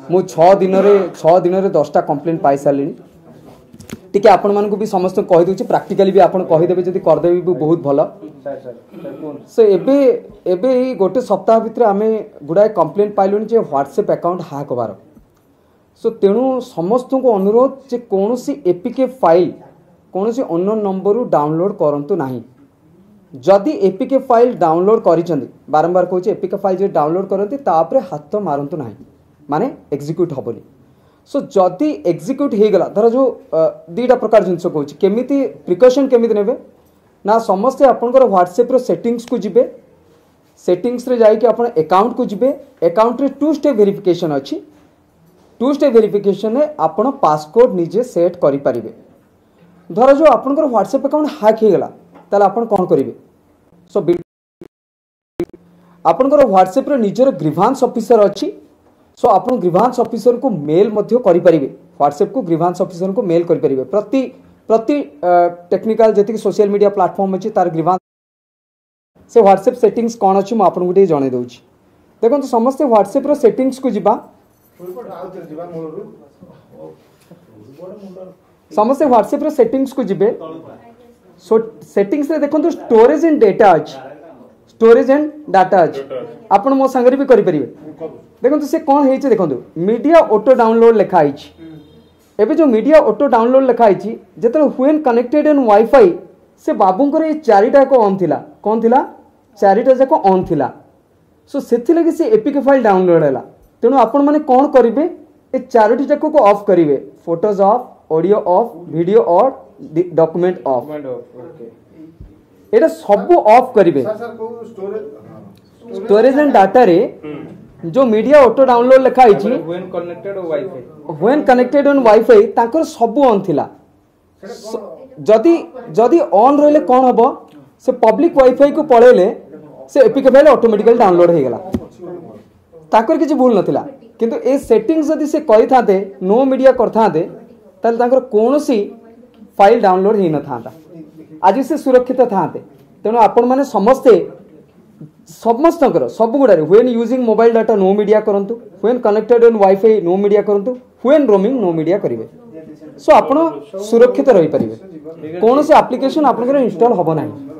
मु 6 दिन रे 10टा कंप्लेंट पाई सारे टी आपण मानक भी समस्त कही दूची प्रैक्टिकली भी आपण कहीदेवे जब करदेवी भी बहुत भल सो एबे गोटे सप्ताह भितर आम गुड़ाए कंप्लेंट पाइलुनि जे व्हाट्सएप अकाउंट हैक होबार सो तेणु समस्त को अनुरोध जे कौन सी एपीके फाइल कौन सी अननोन नंबर डाउनलोड करंतु नाही जदि एपीके फाइल डाउनलोड करिसेंती बारंबार कहूँ एपीके फाइल जो डाउनलोड करती तापर हाथ मारंतु नाही माने एग्जीक्यूट हबनी सो जदि एग्जीक्यूट हो गला धर जो दीटा प्रकार जिनस कहूँ केमिति प्रिकॉशन केमिति नेबे ना समस्ते आपनकर व्हाट्सएप रो सेटिंग्स को जिबे सेटिंग्स रे जाई कि आपण अकाउंट को जिबे अकाउंट रे 2 स्टेप वेरिफिकेशन अछि 2 स्टेप वेरिफिकेशन में आपण पासकोड निजे सेट करि परिबे धर जो आपनकर व्हाट्सएप अकाउंट हैक हो गला ताले आपण कोन करिवे सो आपनकर व्हाट्सएप रे निजर ग्रीवांस ऑफिसर अछि सो आपण ग्रीवांस ऑफिसर को मेल मध्य करि परिबे व्हाट्सएप को ग्रीवांस ऑफिसर को मेल करि परिबे प्रति टेक्निकल जति सोशल मीडिया प्लेटफॉर्म अछि तार ग्रीवांस से व्हाट्सएप सेटिंग्स कोन अछि म आपण गुटे जणे दउछि देखो समस्त व्हाट्सएप रो सेटिंग्स को जिबा समस्त व्हाट्सएप रो सेटिंग्स को जिबे सो सेटिंग्स रे देखो स्टोरेज एंड डेटा अछि स्टोरेज एंड डाटा अछि आपण मो संगरे भी करि परिबे देखो से कौन है देखो मीडिया ऑटो डाउनलोड लिखा एबे जो मीडिया ऑटो डाउनलोड लिखा जिते व्हेन कनेक्टेड इन वाईफाई से बाबूंकर ये 4टा को ऑन थिला कौन थिला 4टा जाक ऑन थिला सो सेथि लगी से एपीके फाइल डाउनलोड हैला तेणु आपण माने कौन करिवे ए 4टी जाक को ऑफ करिवे photos of audio of video और डॉक्यूमेंट ऑफ एटा सब ऑफ करिवे स्टोरेज एंड डाटा रे जो मीडिया ऑटो डाउनलोड लिखा व्हेन कनेक्टेड ऑन वाईफाई ताकर सब ऑन थिला जदि जदि ऑन रहले कौन हबो से पब्लिक वाईफाई को पळेले से एपीके फाइल ऑटोमेटिकली डाउनलोड हो गला ताकर किछि भूल नथिला किंतु ए सेटिंग्स जदि से करि थाते नो मीडिया करथाते ताले ताकर कोनोसी फाइल डाउनलोड हे न थाता आज से सुरक्षित थाते तेणु आपण माने समस्ते समस्त सब गुड़ा when using mobile data no media करंतु when connected on wifi no media करंतु व्हेन रोमिंग नो मीडिया करिवे सो आपण सुरक्षित रही परिवे कौन से एप्लीकेशन आपनकर इंस्टॉल हबो नाही।